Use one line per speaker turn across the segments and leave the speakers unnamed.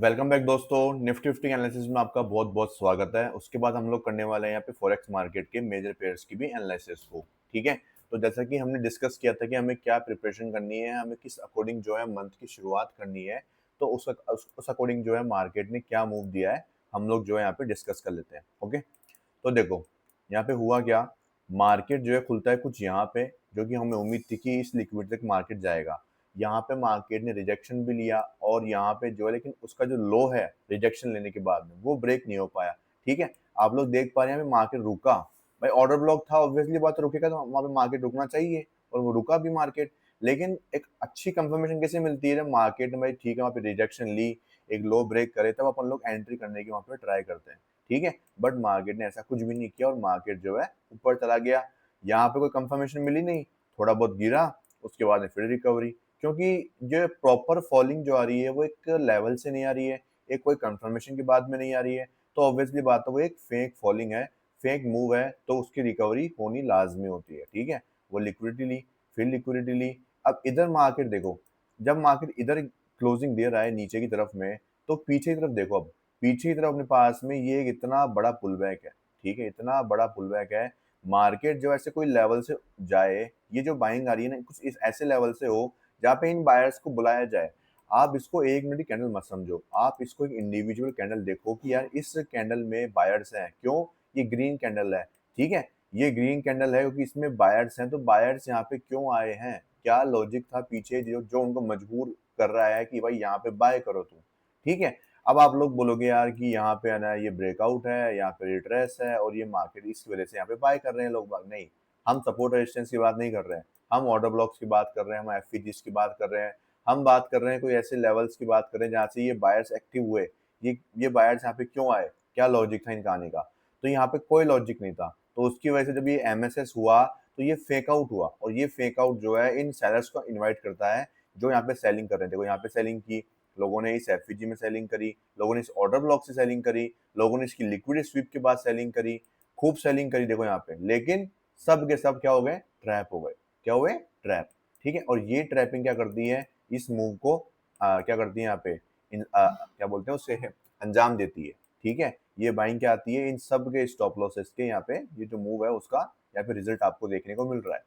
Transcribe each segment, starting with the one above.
Welcome back दोस्तों। Nifty fifty analysis में आपका बहुत बहुत स्वागत है। उसके बाद हम लोग करने वाले हैं यहाँ पे फॉरेक्स मार्केट के मेजर पेयर्स की भी एनालिसिस को। ठीक है, तो जैसा कि हमने डिस्कस किया था कि हमें क्या प्रिपरेशन करनी है, हमें किस अकॉर्डिंग जो है मंथ की शुरुआत करनी है, तो उस अकॉर्डिंग जो है मार्केट ने क्या मूव दिया है हम लोग जो है यहाँ पे डिस्कस कर लेते हैं। ओके, तो देखो यहाँ पे हुआ क्या, मार्केट जो है खुलता है कुछ यहाँ पे, जो कि हमें उम्मीद थी कि इस लिक्विड तक मार्केट जाएगा। यहाँ पे मार्केट ने रिजेक्शन भी लिया और यहाँ पे जो है, लेकिन उसका जो लो है रिजेक्शन लेने के बाद में वो ब्रेक नहीं हो पाया। ठीक है, आप लोग देख पा रहे हैं मार्केट रुका। भाई ऑर्डर ब्लॉक था, ऑब्वियसली बात है, रुकेगा तो वहाँ पे मार्केट रुकना चाहिए और वो रुका भी मार्केट। लेकिन एक अच्छी कंफर्मेशन कैसे मिलती है जब मार्केट ने भाई ठीक है वहाँ पे रिजेक्शन ली, एक लो ब्रेक करे, तब अपन लोग एंट्री करने की वहाँ पे ट्राई करते हैं। ठीक है, बट मार्केट ने ऐसा कुछ भी नहीं किया और मार्केट जो है ऊपर चला गया। यहाँ पे कोई कंफर्मेशन मिली नहीं, थोड़ा बहुत गिरा, उसके बाद में फिर रिकवरी। क्योंकि जो प्रॉपर फॉलिंग जो आ रही है वो एक लेवल से नहीं आ रही है, एक कोई कंफर्मेशन के बाद में नहीं आ रही है, तो ऑब्वियसली बात है वो एक फेक फॉलिंग है, फेक मूव है, तो उसकी रिकवरी होनी लाजमी होती है। ठीक है, वो लिक्विडिटी ली, फिर लिक्विडिटी ली। अब इधर मार्केट देखो, जब मार्केट इधर क्लोजिंग दे रहा है नीचे की तरफ में, तो पीछे की तरफ देखो, अब पीछे की तरफ अपने पास में ये एक इतना बड़ा पुल बैक है। ठीक है, इतना बड़ा पुल बैक है, मार्केट जो ऐसे कोई लेवल से जाए, ये जो बाइंग आ रही है ना कुछ इस ऐसे लेवल से हो जहाँ पे इन बायर्स को बुलाया जाए। आप इसको एक मिनट कैंडल मत समझो, आप इसको एक इंडिविजुअल कैंडल देखो कि यार इस कैंडल में बायर्स हैं क्यों। ये ग्रीन कैंडल है, ठीक है, ये ग्रीन कैंडल है क्योंकि इसमें बायर्स हैं, तो बायर्स यहाँ पे क्यों आए हैं, क्या लॉजिक था पीछे जो जो उनको मजबूर कर रहा है कि भाई यहाँ पे बाय करो तुम। ठीक है, अब आप लोग बोलोगे यार कि यहाँ पे है ना ये ब्रेकआउट है, यहाँ पे रिट्रेस है और ये मार्केट इस वजह से यहाँ पे बाय कर रहे हैं लोग बाग। नहीं, हम सपोर्ट रेजिस्टेंस की बात नहीं कर रहे हैं, हम ऑर्डर ब्लॉक्स की बात कर रहे हैं, हम एफपीजीज की बात कर रहे हैं, हम बात कर रहे हैं कोई ऐसे लेवल्स की बात कर रहे हैं जहाँ से ये बायर्स एक्टिव हुए। ये बायर्स यहाँ पे क्यों आए, क्या लॉजिक था इनका आने का। तो यहाँ पे कोई लॉजिक नहीं था, तो उसकी वजह से जब ये एमएसएस हुआ तो ये फेक आउट हुआ, और ये फेक आउट जो है इन सेलर्स को इन्वाइट करता है जो यहाँ पे सेलिंग कर रहे थे। वो यहाँ पे सेलिंग की, लोगों ने इस एफपीजी में सेलिंग करी, लोगों ने इस ऑर्डर ब्लॉक से सेलिंग करी, लोगों ने इसकी लिक्विड स्वीप के बाद सेलिंग करी, खूब सेलिंग करी देखो यहाँ पे। लेकिन सब के सब क्या हो गए, ट्रैप हो गए। क्या हुए, ट्रैप। ठीक है, और ये ट्रैपिंग क्या करती है, इस मूव को क्या करती है यहाँ पे, क्या बोलते हैं उससे अंजाम देती है। ठीक है, ये बाइंग क्या आती है, इन सब के स्टॉप लॉसेस के यहाँ पे ये जो मूव है उसका यहाँ पे रिजल्ट आपको देखने को मिल रहा है।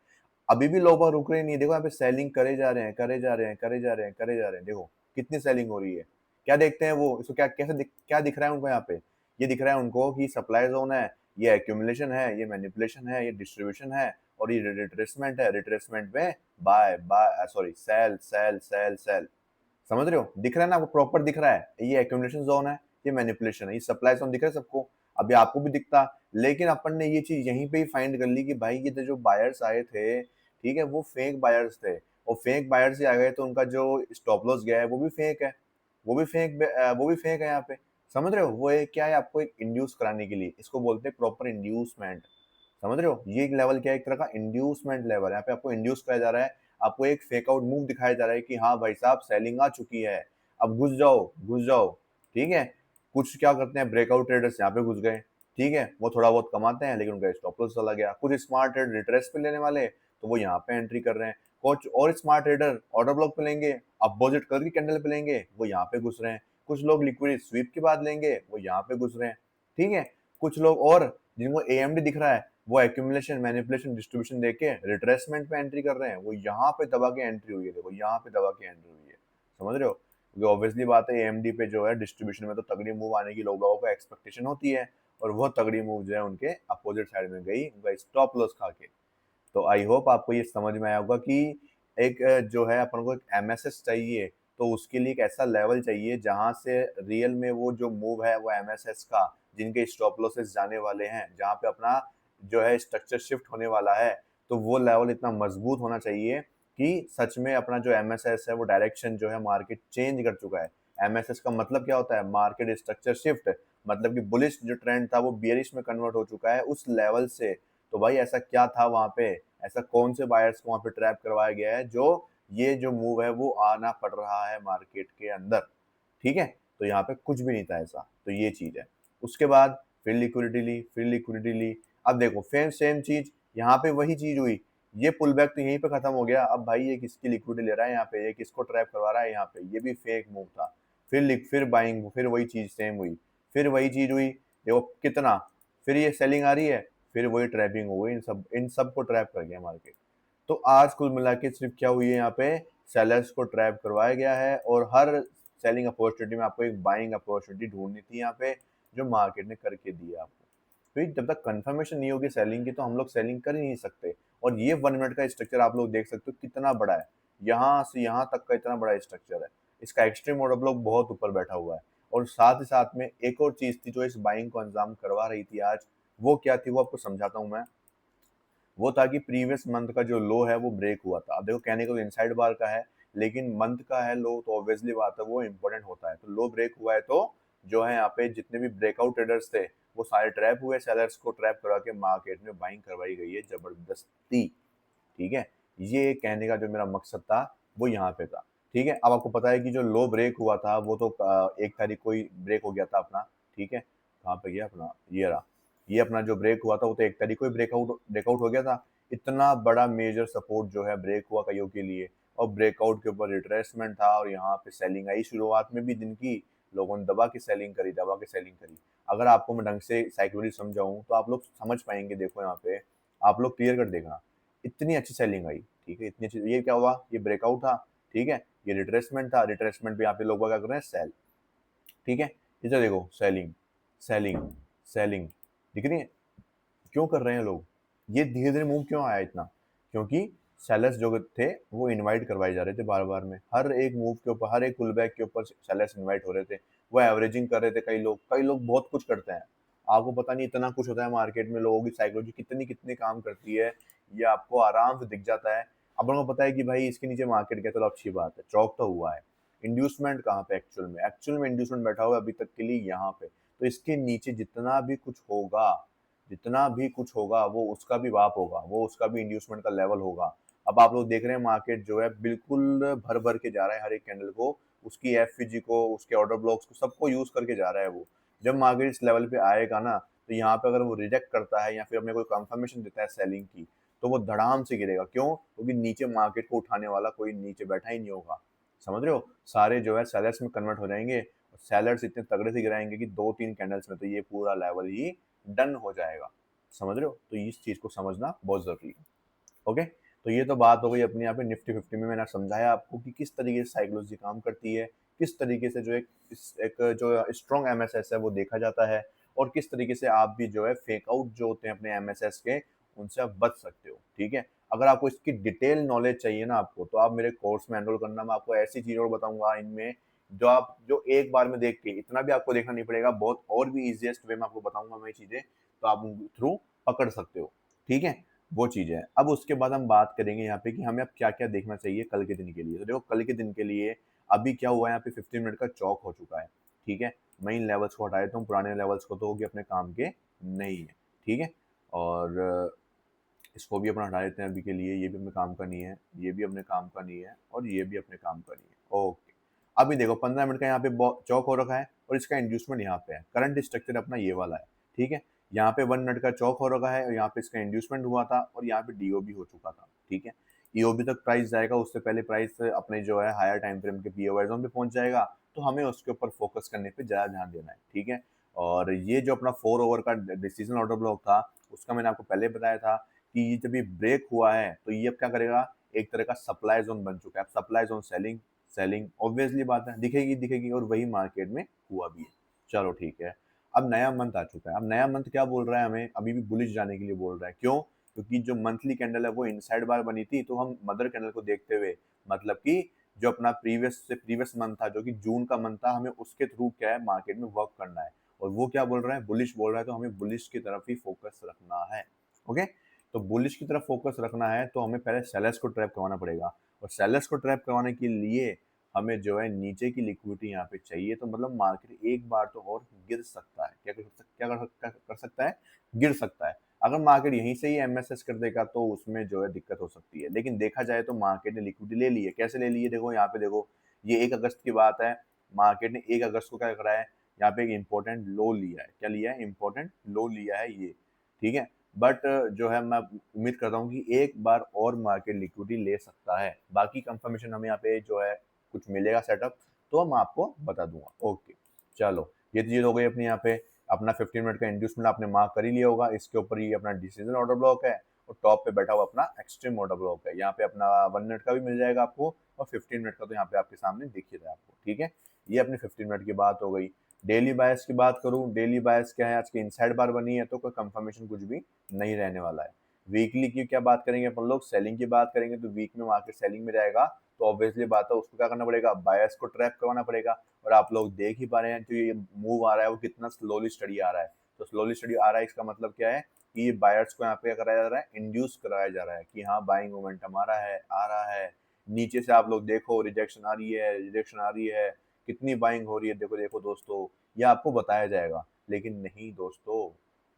अभी भी लोग रुक रहे नहीं, देखो यहाँ पे सेलिंग करे जा रहे हैं, करे जा रहे हैं, करे जा रहे हैं, करे जा रहे हैं। देखो कितनी सेलिंग हो रही है। क्या देखते हैं वो, इसको क्या दिख रहा है उनको यहाँ पे, ये दिख रहा है उनको कि सप्लाई जोन है, ये एक्यूमुलेशन है, ये मैनिपुलेशन है, ये डिस्ट्रीब्यूशन है, और ये रिट्रेसमेंट है। रिट्रेसमेंट में buy buy sorry sell sell sell sell. समझ रहे हो, दिख रहा है ना आपको, प्रॉपर दिख रहा है, ये एक्यूमुलेशन जोन है, ये मैनिपुलेशन है, ये सप्लाई जोन दिख रहा है सबको। अभी आपको भी दिखता, लेकिन अपन ने ये चीज यहीं पे ही फाइंड कर ली कि भाई ये जो बायर्स आए थे, ठीक है, वो फेक बायर्स थे, और फेक बायर्स ही आ गए तो उनका जो स्टॉप लॉस गया है वो भी फेक है, वो भी फेक है यहाँ पे। समझ रहे हो, वो एक क्या है, आपको एक इंड्यूस कराने के लिए, इसको बोलते हैं प्रॉपर इंड्यूसमेंट। समझ रहे हो, ये एक लेवल क्या है, एक तरह का इंड्यूसमेंट लेवल। यहाँ पे आपको इंड्यूस कराया जा रहा है, आपको एक फेक आउट मूव दिखाया जा रहा है कि हाँ भाई साहब सेलिंग आ चुकी है, अब घुस जाओ घुस जाओ। ठीक है, कुछ क्या करते हैं ब्रेकआउट ट्रेडर्स यहाँ पे घुस गए। ठीक है, वो थोड़ा बहुत कमाते हैं लेकिन उनका स्टॉप लॉस चला गया। कुछ स्मार्ट ट्रेडर रिट्रेस पे लेने वाले तो वो यहाँ पे एंट्री कर रहे हैं, कुछ और स्मार्ट ट्रेडर ऑर्डर ब्लॉक पे लेंगे, अपोजिट कलर की कैंडल पे लेंगे, वो यहाँ पे घुस रहे हैं। कुछ लोग लिक्विड स्वीप के बाद लेंगे, वो यहाँ पे घुस रहे हैं। ठीक है, कुछ लोग और जिनको एएमडी दिख रहा है, वो एक्यूमुलेशन मैनिपुलेशन डिस्ट्रीब्यूशन देके रिट्रेसमेंट पे एंट्री कर रहे हैं, वो यहाँ पे दबा के एंट्री हुई है। देखो यहाँ पे दबा के एंट्री हुई है, समझ रहे हो, क्योंकि ऑब्वियसली बात है एएमडी पे जो है डिस्ट्रीब्यूशन में तो तगड़ी मूव आने की लोगों को एक्सपेक्टेशन होती है, और वो तगड़ी मूव जो है उनके अपोजिट साइड में गई, उनका स्टॉप लॉस खा के। तो आई होप आपको ये समझ में आया होगा कि एक जो है अपन को एक एमएसएस चाहिए, तो उसके लिए एक ऐसा लेवल चाहिए जहां से रियल में वो जो मूव है वो एमएसएस का, जिनके स्टॉप लॉसेस जाने वाले हैं, जहां पे अपना जो है स्ट्रक्चर शिफ्ट होने वाला है, तो वो लेवल इतना मजबूत होना चाहिए कि सच में अपना जो एमएसएस है वो डायरेक्शन जो है मार्केट चेंज कर चुका है। एमएसएस का मतलब क्या होता है, मार्केट स्ट्रक्चर शिफ्ट, मतलब कि बुलिश जो ट्रेंड था वो बियरिश में कन्वर्ट हो चुका है उस लेवल से। तो भाई ऐसा क्या था वहां पे, ऐसा कौन से बायर्स को वहां पे ट्रैप करवाया गया है जो ये जो मूव है वो आना पड़ रहा है मार्केट के अंदर। ठीक है, तो यहाँ पे कुछ भी नहीं था ऐसा, तो ये चीज है। उसके बाद फिर लिक्विडिटी ली, फिर लिक्विडिटी ली। अब देखो फेम सेम चीज, यहाँ पे वही चीज हुई, ये पुल बैक तो यहीं पे खत्म हो गया। अब भाई ये किसकी लिक्विडिटी ले रहा है यहाँ पे, ये किसको ट्रैप करवा रहा है यहाँ पे, ये भी फेक मूव था। फिर बाइंग, फिर वही चीज सेम हुई, फिर वही चीज हुई, देखो कितना, फिर ये सेलिंग आ रही है, फिर वही ट्रैपिंग हो गई, इन सब को ट्रैप कर गया मार्केट। तो आज कुल मिला के सिर्फ क्या हुई है यहाँ पे, सेलर्स को ट्रैप करवाया गया है, और हर सेलिंग अपॉर्चुनिटी में आपको एक बाइंग अपॉर्चुनिटी ढूंढनी थी यहाँ पे, जो मार्केट ने करके दी है आपको। तो जब तक कंफर्मेशन नहीं होगी सेलिंग की, तो हम लोग सेलिंग कर ही नहीं सकते। और ये 1 मिनट का स्ट्रक्चर आप लोग देख सकते हो कितना बड़ा है, यहाँ से यहाँ तक का इतना बड़ा स्ट्रक्चर है। इसका एक्सट्रीम ऑर्डर ब्लॉक बहुत ऊपर बैठा हुआ है। और साथ ही साथ में एक और चीज थी जो इस बाइंग को अंजाम करवा रही थी आज, वो क्या थी वो आपको समझाता हूँ मैं। वो था कि प्रीवियस मंथ का जो लो है वो ब्रेक हुआ था। अब देखो कहने को इनसाइड बार का है, लेकिन मंथ का है लो, तो ऑब्वियसली बात है वो इंपॉर्टेंट होता है। तो लो ब्रेक हुआ है, तो जो है यहाँ पे जितने भी ब्रेकआउट ट्रेडर्स थे वो सारे ट्रैप हुए, सेलर्स को ट्रैप करवा के मार्केट में बाइंग करवाई गई है जबरदस्ती। ठीक है, ये कहने का जो मेरा मकसद था वो यहाँ पे था। ठीक है, अब आपको पता है कि जो लो ब्रेक हुआ था वो तो 1 तारीख को ही ब्रेक हो गया था अपना। ठीक है, कहाँ पे गया अपना, ये रहा। ये अपना जो ब्रेक हुआ था वो तो 1 तारीख को ही ब्रेकआउट हो गया था। इतना बड़ा मेजर सपोर्ट जो है ब्रेक हुआ कईयों के लिए, और ब्रेकआउट के ऊपर रिट्रेसमेंट था, और यहाँ पे सेलिंग आई शुरुआत में भी दिन की, लोगों ने दबा के सेलिंग करी। अगर आपको मैं ढंग से साइकोलॉजी समझाऊं तो आप लोग समझ पाएंगे। देखो यहाँ पे आप लोग क्लियर कर देखना, इतनी अच्छी सेलिंग आई। ठीक है, इतनी अच्छी, ये क्या हुआ, ये ब्रेकआउट था। ठीक है, ये रिट्रेसमेंट था, रिट्रेसमेंट पे यहाँ पे लोग क्या कर रहे हैं, सेल। ठीक है, इधर देखो सेलिंग, सेलिंग, सेलिंग, दिख रही है। क्यों कर रहे हैं लोग, ये धीरे धीरे मूव क्यों आया इतना, क्योंकि सेलर्स जो थे वो इनवाइट करवाए जा रहे थे बार बार में, हर एक मूव के ऊपर, हर एक पुल बैक के ऊपर सेलर्स इनवाइट हो रहे थे। वो एवरेजिंग कर रहे थे, कई लोग बहुत कुछ करते हैं। आपको पता नहीं इतना कुछ होता है मार्केट में, लोगों की साइकोलॉजी कितनी कितनी काम करती है, ये आपको आराम से दिख जाता है। अब लोगों को पता है कि भाई इसके नीचे मार्केट गया, तो अच्छी बात है, चौक तो हुआ है। इंड्यूसमेंट कहाँ पे, एक्चुअल में इंड्यूसमेंट बैठा हुआ है अभी तक के लिए यहाँ पे। तो इसके नीचे जितना भी कुछ होगा वो उसका भी वाप होगा, वो उसका भी इंड्यूसमेंट का लेवल होगा। अब आप लोग देख रहे हैं मार्केट जो है बिल्कुल भर भर के जा रहा है, हर एक कैंडल को, उसकी एफवीजी को, उसके ऑर्डर ब्लॉक्स को, सबको यूज करके जा रहा है वो। जब मार्केट इस लेवल पे आएगा ना, तो यहाँ पे अगर वो रिजेक्ट करता है या फिर हमें कोई कंफर्मेशन देता है सेलिंग की, तो वो धड़ाम से गिरेगा। क्यों, क्योंकि नीचे मार्केट को उठाने वाला कोई नीचे बैठा ही नहीं होगा। समझ रहे हो, सारे जो है सेलर्स में कन्वर्ट हो जाएंगे। सेलर्स इतने तगड़े से गिराएंगे कि 2-3 कैंडल्स में तो ये पूरा लेवल ही डन हो जाएगा। समझ रहे हो, तो इस चीज को समझना बहुत जरूरी है। ओके, तो ये तो बात हो गई अपनी यहाँ पे निफ्टी 50 में। मैंने समझाया आपको कि किस तरीके से साइकोलॉजी काम करती है, किस तरीके से जो एक जो स्ट्रॉन्ग एमएसएस है वो देखा जाता है, और किस तरीके से आप भी जो है फेक आउट जो होते हैं अपने एमएसएस के, उनसे आप बच सकते हो। ठीक है, अगर आपको इसकी डिटेल नॉलेज चाहिए ना आपको, तो आप मेरे कोर्स में एनरोल करना। मैं आपको ऐसी चीज़ और बताऊंगा इनमें, जो एक बार में देख के, इतना भी आपको देखना नहीं पड़ेगा, बहुत और भी इजीएस्ट वे में आपको बताऊंगा मैं चीज़ें, तो आप उन थ्रू पकड़ सकते हो। ठीक है, वो चीज़ है। अब उसके बाद हम बात करेंगे यहाँ पे कि हमें अब क्या-क्या देखना चाहिए कल के दिन के लिए। तो देखो कल के दिन के लिए अभी क्या हुआ है, यहाँ पे 15 मिनट का चौक हो चुका है। ठीक है, मैं इन लेवल्स को हटा देता हूँ, पुराने लेवल्स को, तो हो गए अपने काम के नहीं है। ठीक है, और इसको भी अपना हटा देते हैं अभी के लिए, ये भी अपने काम का नहीं है, ये भी अपने काम का नहीं है, और ये भी अपने काम का नहीं है। ओके, अभी देखो 15 मिनट का यहाँ पे चौक हो रखा है, और इसका इंड्यूसमेंट यहाँ पे है। करंट स्ट्रक्चर अपना ये वाला है। ठीक है, यहाँ पे 1 मिनट का चौक हो रखा है, और यहाँ पे इसका इंड्यूसमेंट हुआ था, और यहाँ पे डीओ भी हो चुका था। ठीक है, ईओबी तक प्राइस जाएगा, उससे पहले प्राइस अपने जो है हायर टाइम फ्रेम के पीओवाई जोन पे पहुंच जाएगा, तो हमें उसके ऊपर फोकस करने पे ज़्यादा ध्यान देना है। ठीक है, और ये जो अपना 4 ओवर का डिसीजन ऑर्डर ब्लॉक था, उसका मैंने आपको पहले बताया था कि ये जब ये ब्रेक हुआ है, तो ये अब क्या करेगा, एक तरह का सप्लाई जोन बन चुका है। अब supply zone selling, selling obviously बात है, दिखेगी दिखेगी, और वही मार्केट में हुआ भी है। चलो ठीक है, अब नया मंथ आ चुका है। अब नया मंथ क्या बोल रहा है, हमें अभी भी बुलिश जाने के लिए बोल रहा है। क्यों, क्योंकि जो मंथली कैंडल है वो इनसाइड बार बनी थी, तो हम मदर कैंडल को देखते हुए, मतलब कि जो अपना प्रीवियस मंथ था, जो कि जून का मंथ था, हमें उसके थ्रू क्या है मार्केट में वर्क करना है। और वो क्या बोल रहा है, बुलिश बोल रहा है, तो हमें बुलिश की तरफ ही फोकस रखना है। ओके, तो बुलिश की तरफ फोकस रखना है, तो हमें पहले सेलर्स को ट्रैप करवाना पड़ेगा, और सेलर्स को ट्रैप करवाने के लिए हमें जो है नीचे की लिक्विडिटी यहाँ पे चाहिए। तो मतलब मार्केट एक बार तो और गिर सकता है, क्या कर सकता है, गिर सकता है। अगर मार्केट यहीं से ही एमएसएस कर देगा, तो उसमें जो है दिक्कत हो सकती है। लेकिन देखा जाए तो मार्केट ने लिक्विडिटी ले ली है। कैसे ले ली है, देखो यहाँ पे देखो, ये 1 अगस्त की बात है। मार्केट ने 1 अगस्त को क्या करा है, यहाँ पे एक इंपॉर्टेंट लो लिया है। क्या लिया है, इंपॉर्टेंट लो लिया है ये। ठीक है, बट जो है मैं उम्मीद करता हूँ कि एक बार और मार्केट लिक्विडिटी ले सकता है। बाकी कंफर्मेशन हमें यहाँ पे जो है कुछ मिलेगा सेटअप, तो हम आपको बता दूंगा। ओके, चलो ये चीज़ हो गई अपनी। यहाँ पे अपना 15 मिनट का इंड्यूसमेंट आपने मार्क कर ही लिया होगा। इसके ऊपर ये अपना डिसीजन ऑर्डर ब्लॉक है और टॉप पे बैठा हुआ अपना एक्सट्रीम ऑर्डर ब्लॉक है। यहाँ पे अपना 1 मिनट का भी मिल जाएगा आपको और 15 मिनट का तो यहाँ पे आपके सामने दिख ही रहा है आपको। ठीक है, ये अपनी 15 मिनट की बात हो गई। डेली बायस की बात करूँ, डेली बायस क्या है, आज की इनसाइड बार बनी है तो कोई कंफर्मेशन कुछ भी नहीं रहने वाला है। वीकली की क्या बात करेंगे अपन लोग, सेलिंग की बात करेंगे तो वीक में मार्केट सेलिंग में जाएगा तो ऑब्वियसली बात है उसको क्या करना पड़ेगा, बायर्स को ट्रैप करवाना पड़ेगा। और आप लोग देख ही पा रहे हैं जो ये मूव आ रहा है वो कितना स्लोली स्टडी आ रहा है। तो स्लोली स्टडी आ रहा है इसका मतलब क्या है कि ये बायर्स को यहाँ पे क्या कराया जा रहा है, इंड्यूस कराया जा रहा है कि हाँ बाइंग मोमेंटम आ रहा है, आ रहा है। नीचे से आप लोग देखो रिजेक्शन आ रही है, रिजेक्शन आ रही है, कितनी बाइंग हो रही है, देखो देखो दोस्तों, ये आपको बताया जाएगा। लेकिन नहीं दोस्तों,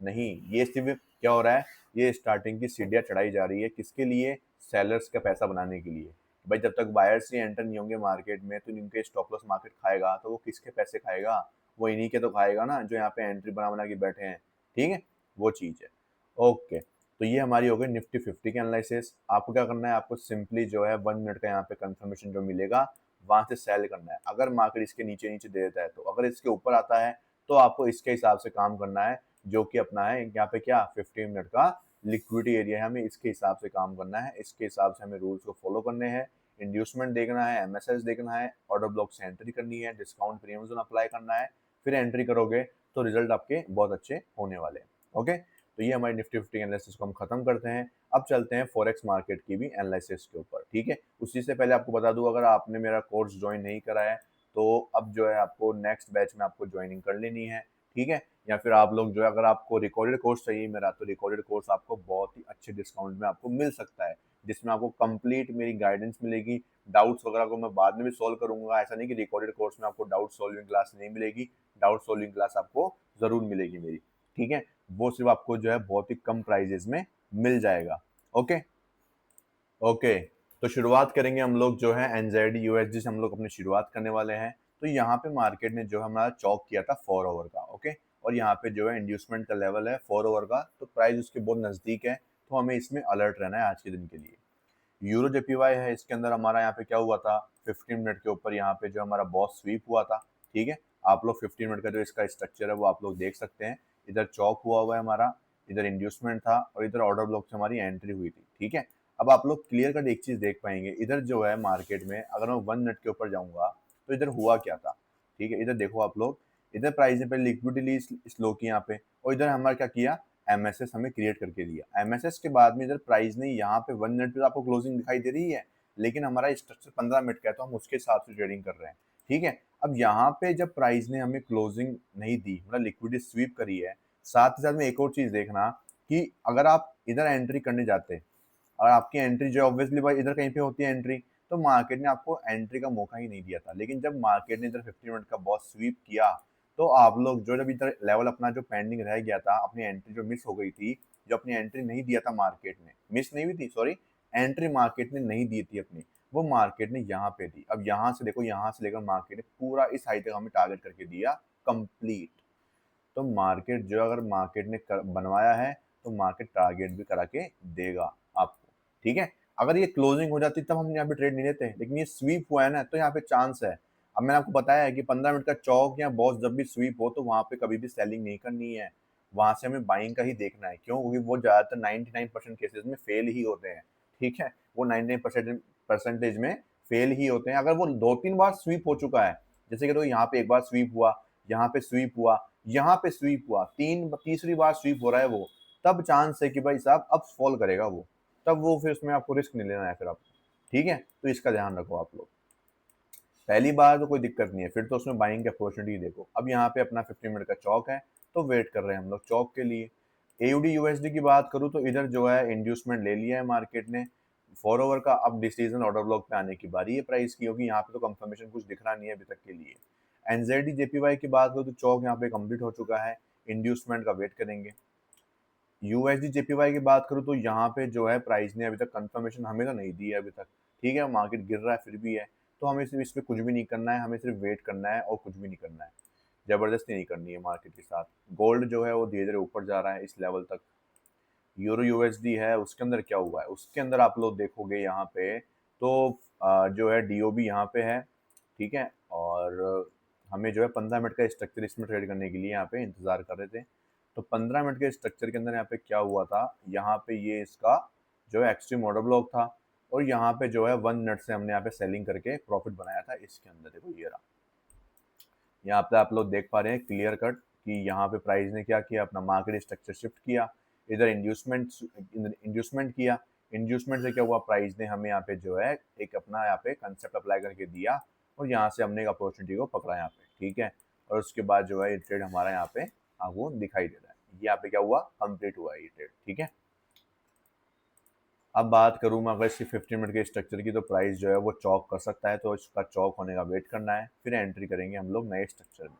नहीं, ये सिर्फ क्या हो रहा है, ये स्टार्टिंग की सीढ़ियाँ चढ़ाई जा रही है किसके लिए, सेलर्स का पैसा बनाने के लिए। भाई जब तक बायर्स ही एंटर नहीं होंगे मार्केट में तो इनके स्टॉप लॉस मार्केट खाएगा तो वो किसके पैसे खाएगा, वो इन्हीं के तो खाएगा ना जो यहाँ पे एंट्री बना बना के बैठे हैं। ठीक है, वो चीज़ है। ओके, तो ये हमारी हो गई निफ्टी 50 की एनालिसिस। आपको क्या करना है, आपको सिंपली जो है 1 मिनट का यहाँ पे कंफर्मेशन जो मिलेगा वहां से सेल करना है। अगर मार्केट इसके नीचे नीचे दे देता है तो, अगर इसके ऊपर आता है तो आपको इसके हिसाब से काम करना है जो कि अपना है यहाँ पे क्या 15 मिनट का लिक्विडिटी एरिया है, हमें इसके हिसाब से काम करना है, इसके हिसाब से हमें रूल्स को फॉलो करने हैं। इंड्यूसमेंट देखना है, एमएसएस देखना है, ऑर्डर ब्लॉक से एंट्री करनी है, डिस्काउंट प्रीमियम जोन अप्लाई करना है, फिर एंट्री करोगे तो रिजल्ट आपके बहुत अच्छे होने वाले हैं। ओके, तो ये हमारी निफ्टी 50 एनालिसिस को हम खत्म करते हैं। अब चलते हैं फॉरेक्स मार्केट की भी एनालिसिस के ऊपर। ठीक है, उसी से पहले आपको बता दूं, अगर आपने मेरा कोर्स ज्वाइन नहीं करा है तो अब जो है आपको नेक्स्ट बैच में आपको ज्वाइनिंग कर लेनी है। ठीक है, या फिर आप लोग जो है अगर आपको रिकॉर्डेड कोर्स चाहिए मेरा तो रिकॉर्डेड कोर्स आपको बहुत ही अच्छे डिस्काउंट में आपको मिल सकता है, जिसमें आपको कंप्लीट मेरी गाइडेंस मिलेगी। डाउट्स वगैरह को मैं बाद में भी सॉल्व करूंगा, ऐसा नहीं कि रिकॉर्डेड कोर्स में आपको डाउट सॉल्विंग क्लास नहीं मिलेगी, डाउट सॉल्विंग क्लास आपको जरूर मिलेगी मेरी। ठीक है, वो सिर्फ आपको जो है बहुत ही कम प्राइजेस में मिल जाएगा। ओके ओके, तो शुरुआत करेंगे हम लोग जो है एनजेडी यूएसडी से हम लोग अपनी शुरुआत करने वाले हैं। तो यहाँ पे मार्केट ने जो है हमारा चौक किया था 4 ओवर का। ओके, और यहाँ पे जो है इंड्यूसमेंट का लेवल है 4 ओवर का, तो प्राइस उसके बहुत नज़दीक है, तो हमें इसमें अलर्ट रहना है आज के दिन के लिए। यूरो जेपीवाई है, इसके अंदर हमारा यहाँ पे क्या हुआ था, 15 मिनट के ऊपर यहाँ पे जो हमारा बॉस स्वीप हुआ था। ठीक है, आप लोग 15 मिनट का जो इसका स्ट्रक्चर है वो आप लोग देख सकते हैं। इधर चौक हुआ है हमारा, इधर इंड्यूसमेंट था और इधर ऑर्डर ब्लॉक से हमारी एंट्री हुई थी। ठीक है, अब आप लोग क्लियर कट एक चीज देख पाएंगे, इधर जो है मार्केट में अगर मैं 1 मिनट के ऊपर जाऊंगा तो इधर हुआ क्या था। ठीक है, इधर देखो आप लोग, इधर प्राइस ने पहले लिक्विडिटी स्लो की यहाँ पे, और इधर हमारा क्या किया, एमएसएस हमें क्रिएट करके दिया। एमएसएस के बाद में इधर प्राइस ने यहाँ पे 1 मिनट पे तो आपको क्लोजिंग दिखाई दे रही है, लेकिन हमारा स्ट्रक्चर 15 मिनट का है तो हम उसके हिसाब से ट्रेडिंग कर रहे हैं। ठीक है, अब यहाँ पे जब प्राइस ने हमें क्लोजिंग नहीं दी, मतलब लिक्विडिटी स्वीप करी है, साथ ही साथ में एक और चीज देखना कि अगर आप इधर एंट्री करने जाते, और आपकी एंट्री जो है ऑब्वियसली भाई इधर कहीं पे होती है एंट्री, तो मार्केट ने आपको एंट्री का मौका ही नहीं दिया था। लेकिन जब मार्केट ने इधर 50 मिनट का बॉस स्वीप किया तो आप लोग जो जब इधर लेवल अपना जो पेंडिंग रह गया था, अपनी एंट्री जो मिस हो गई थी, जो अपनी एंट्री नहीं दिया था मार्केट ने, मिस नहीं हुई थी सॉरी, एंट्री मार्केट ने नहीं दी थी अपनी, वो मार्केट ने यहाँ पे दी। अब यहाँ से देखो, यहाँ से लेकर मार्केट ने पूरा इस हाई तक हमें टारगेट करके दिया कंप्लीट। तो मार्केट जो अगर मार्केट ने बनवाया है तो मार्केट टारगेट भी करा के देगा आपको। ठीक है, अगर ये क्लोजिंग हो जाती तब हम यहाँ पे ट्रेड नहीं लेते, लेकिन ये स्वीप हुआ है ना तो यहाँ पे चांस है। अब मैंने आपको बताया है कि 15 मिनट का चौक या बॉस जब भी स्वीप हो तो वहां पे कभी भी सेलिंग नहीं करनी है, वहां से हमें बाइंग का ही देखना है। क्यों, क्योंकि वो ज्यादातर 99% केसेस में फेल ही होते हैं। ठीक है, वो 99% परसेंटेज में फेल ही होते हैं। अगर वो 2-3 बार स्वीप हो चुका है, जैसे कि तो यहाँ पे एक बार स्वीप हुआ, यहाँ पे स्वीप हुआ, यहाँ पे स्वीप हुआ, तीसरी बार स्वीप हो रहा है वो, तब चांस है कि भाई साहब अब फॉल करेगा वो, तब वो फिर उसमें आपको रिस्क नहीं लेना है फिर आपको। ठीक है, तो इसका ध्यान रखो आप लोग। पहली बार तो कोई दिक्कत नहीं है, फिर तो उसमें बाइंग की अपॉर्चुनिटी देखो। अब यहाँ पे अपना 15 मिनट का चौक है तो वेट कर रहे हैं हम लोग चौक के लिए। एयूडी यूएसडी की बात करूँ तो इधर जो है इंड्यूसमेंट ले लिया है मार्केट ने 4 ओवर का। अब डिसीजन ऑर्डर ब्लॉक पे आने की बारी है प्राइस की, क्योंकि यहाँ पे तो कंफर्मेशन कुछ दिख रहा नहीं है अभी तक के लिए। एनजेडी जेपीवाई की बात करूँ तो चौक यहाँ पे कंप्लीट हो चुका है, इंड्यूसमेंट का वेट करेंगे। यूएसडी जेपीवाई की बात करूँ तो यहाँ पे जो है प्राइस ने अभी तक कंफर्मेशन हमें तो नहीं दी है अभी तक। ठीक है, मार्केट गिर रहा है फिर भी है, तो हमें सिर्फ इस पे कुछ भी नहीं करना है, हमें सिर्फ वेट करना है और कुछ भी नहीं करना है, जबरदस्ती नहीं करनी है मार्केट के साथ। गोल्ड जो है वो धीरे धीरे ऊपर जा रहा है इस लेवल तक। यूरो यूएसडी है, उसके अंदर क्या हुआ है, उसके अंदर आप लोग देखोगे यहाँ पे तो जो है डीओबी यहाँ पे है। ठीक है, और हमें जो है 15 मिनट का स्ट्रक्चर इसमें ट्रेड करने के लिए यहाँ पे इंतज़ार कर रहे थे। तो 15 मिनट के स्ट्रक्चर के अंदर यहाँ पे क्या हुआ था, यहाँ पे ये इसका जो है एक्सट्रीम ऑर्डर ब्लॉक था और यहाँ पे जो है 1 मिनट से हमने यहाँ पे सेलिंग करके प्रॉफिट बनाया था। इसके अंदर देखो ये रहा, यहाँ पे आप लोग देख पा रहे हैं क्लियर कट कि यहाँ पे प्राइस ने क्या किया, अपना मार्केट स्ट्रक्चर शिफ्ट किया, इधर इंड्यूसमेंट किया। इंड्यूसमेंट से क्या हुआ, प्राइस ने हमें यहाँ पे जो है एक अपना यहाँ पे कंसेप्ट अप्लाई करके दिया और यहाँ से हमने एक अपॉर्चुनिटी को पकड़ा यहाँ पे, ठीक है। और उसके बाद जो है ये ट्रेड हमारा यहाँ पे आपको दिखाई दे रहा है, ये यहाँ पे क्या हुआ, कंप्लीट हुआ ये ट्रेड, ठीक है। अब बात करूँ मैं अगर इसकी 15 मिनट के स्ट्रक्चर की, तो प्राइस जो है वो चौक कर सकता है, तो इसका चौक होने का वेट करना है, फिर एंट्री करेंगे हम लोग नए स्ट्रक्चर में।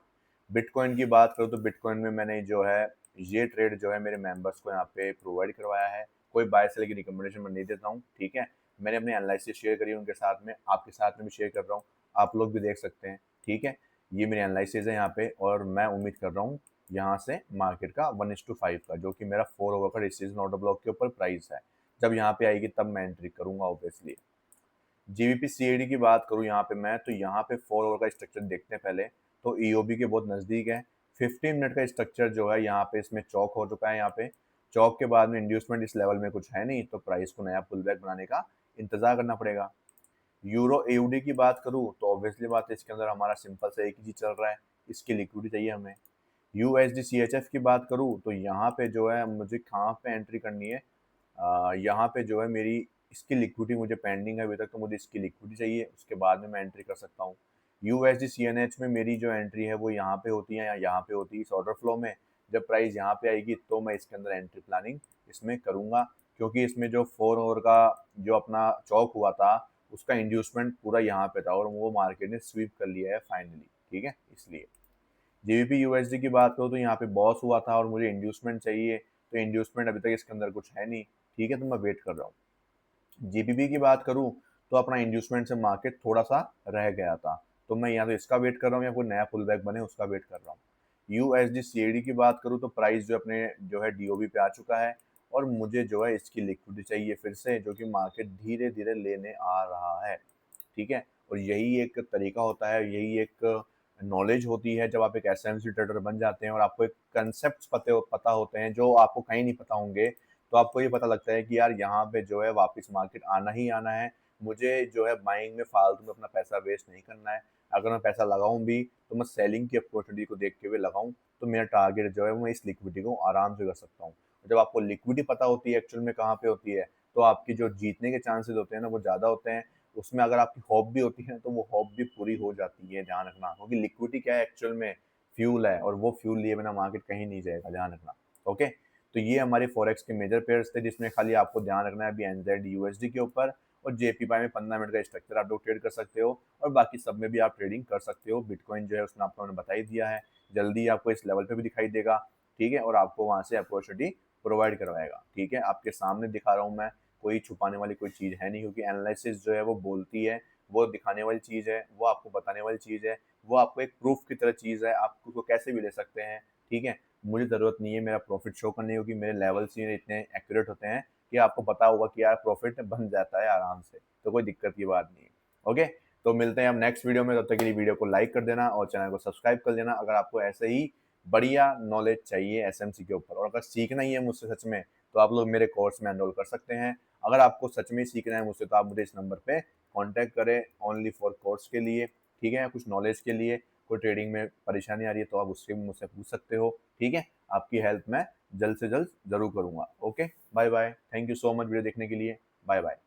बिटकॉइन की बात करूँ तो बिटकॉइन में मैंने जो है ये ट्रेड जो है मेरे मेंबर्स को यहाँ पे प्रोवाइड करवाया है। कोई बाय सेल की रिकमेंडेशन मैं नहीं देता हूँ, ठीक है। मैंने अपनी एनालिसिस शेयर करी उनके साथ में, आपके साथ में भी शेयर कर रहा हूँ, आप लोग भी देख सकते हैं, ठीक है। ये मेरी एनालिसिस है यहाँ पे और मैं उम्मीद कर रहा हूँ यहाँ से मार्केट का 1:5 का, जो कि मेरा 4 ओवर का डिसीजन ऑर्डर ब्लॉक के ऊपर प्राइस है। जब यहाँ पे आएगी तब मैं एंट्री करूंगा ऑब्वियसली। जीबीपी सीएडी की बात करूँ यहाँ पे मैं, तो यहाँ पे 4 ओवर का स्ट्रक्चर देखते हैं पहले, तो ईओबी के बहुत नज़दीक है। 15 मिनट का स्ट्रक्चर जो है यहाँ पे इसमें चौक हो चुका है, यहाँ पे चौक के बाद में इंड्यूसमेंट इस लेवल में कुछ है नहीं, तो प्राइस को नया पुल बैक बनाने का इंतजार करना पड़ेगा। यूरो एयूडी की बात करूँ तो ऑब्वियसली बात है, इसके अंदर हमारा सिंपल से एक ही चीज़ चल रहा है, इसकी लिक्विडिटी चाहिए हमें। यूएसडी सीएचएफ की बात करूँ तो यहाँ पे जो है मुझे कहाँ पे एंट्री करनी है, यहाँ पे जो है मेरी इसकी लिक्विडिटी मुझे पेंडिंग है अभी तक, तो मुझे इसकी लिक्विडिटी चाहिए, उसके बाद में मैं एंट्री कर सकता हूँ। यूएसडी सीएनएच में मेरी जो एंट्री है वो यहाँ पे होती है या यहाँ पे होती है इस ऑर्डर फ्लो में। जब प्राइस यहाँ पे आएगी तो मैं इसके अंदर एंट्री प्लानिंग इसमें करूँगा, क्योंकि इसमें जो 4 ओवर का जो अपना चौक हुआ था उसका इंड्यूसमेंट पूरा यहाँ पे था और वो मार्केट ने स्वीप कर लिया है फाइनली, ठीक है। इसलिए जीबीपी यूएसडी की बात करूँ तो यहाँ पे बॉस हुआ था और मुझे इंड्यूसमेंट चाहिए, तो इंड्यूसमेंट अभी तक इसके अंदर कुछ है नहीं, ठीक है, तो मैं वेट कर रहा हूँ। जीबीबी की बात करूँ तो अपना इंड्यूसमेंट से मार्केट थोड़ा सा रह गया था, तो मैं यहाँ तो इसका वेट कर रहा हूँ या कोई नया पुल बैक बने उसका वेट कर रहा हूँ। यूएसडी सीएडी की बात करूँ तो प्राइस जो अपने जो है डीओबी पे आ चुका है और मुझे जो है इसकी लिक्विडिटी चाहिए फिर से, जो कि मार्केट धीरे धीरे लेने आ रहा है, ठीक है। और यही एक तरीका होता है, यही एक नॉलेज होती है जब आप एक एसएमसी ट्रेडर बन जाते हैं और आपको एक कंसेप्ट पता होते हैं जो आपको कहीं नहीं पता होंगे, तो आपको ये पता लगता है कि यार यहाँ पे जो है वापस मार्केट आना ही आना है, मुझे जो है बाइंग में फालतू में अपना पैसा वेस्ट नहीं करना है। अगर मैं पैसा लगाऊं भी तो मैं सेलिंग की अपॉर्चुनिटी को देखते हुए लगाऊं, तो मेरा टारगेट जो है मैं इस लिक्विडिटी को आराम से कर सकता हूँ। जब आपको लिक्विडिटी पता होती है एक्चुअल में कहाँ पे होती है, तो आपकी जो जीतने के चांसेस होते हैं ना वो ज़्यादा होते हैं। उसमें अगर आपकी होप भी होती है तो वो होप भी पूरी हो जाती है, ध्यान रखना, क्योंकि लिक्विडिटी क्या है एक्चुअल में, फ्यूल है, और वो फ्यूल लिए बिना मार्केट कहीं नहीं जाएगा, ध्यान रखना। ओके, तो ये हमारे फॉरेक्स के मेजर पेयर्स थे, जिसमें खाली आपको ध्यान रखना है अभी एनजेड यूएसडी के ऊपर, और जेपीवाई में 15 मिनट का स्ट्रक्चर आप लोग ट्रेड कर सकते हो, और बाकी सब में भी आप ट्रेडिंग कर सकते हो। बिटकॉइन जो है उसने आपको मैंने बता ही दिया है, जल्दी आपको इस लेवल पे भी दिखाई देगा, ठीक है, और आपको वहाँ से अपॉर्चुनिटी प्रोवाइड करवाएगा, ठीक है। आपके सामने दिखा रहा हूँ मैं, कोई छुपाने वाली कोई चीज़ है नहीं, क्योंकि एनालिसिस जो है वो बोलती है, वो दिखाने वाली चीज़ है, वो आपको बताने वाली चीज़ है, वो आपको एक प्रूफ की तरह चीज़ है, आप उसको कैसे भी ले सकते हैं, ठीक है। मुझे ज़रूरत नहीं है मेरा प्रॉफिट शो करने की, क्योंकि मेरे लेवल्स ही इतने एक्यूरेट होते हैं कि आपको पता होगा कि यार प्रॉफिट बन जाता है आराम से, तो कोई दिक्कत की बात नहीं है। ओके, तो मिलते हैं हम नेक्स्ट वीडियो में, तब तक के लिए वीडियो को लाइक कर देना और चैनल को सब्सक्राइब कर देना अगर आपको ऐसे ही बढ़िया नॉलेज चाहिए एसएमसी के ऊपर। और अगर सीखना ही है मुझसे सच में, तो आप लोग मेरे कोर्स में एनरोल कर सकते हैं। अगर आपको सच में सीखना है मुझसे, तो आप मुझे इस नंबर पे कांटेक्ट करें ओनली फॉर कोर्स के लिए, ठीक है, कुछ नॉलेज के लिए। कोई ट्रेडिंग में परेशानी आ रही है तो आप उससे भी मुझसे पूछ सकते हो, ठीक है। आपकी हेल्प मैं जल्द से जल्द ज़रूर करूँगा। Okay, bye bye, thank you so much video देखने के लिए, बाय बाय।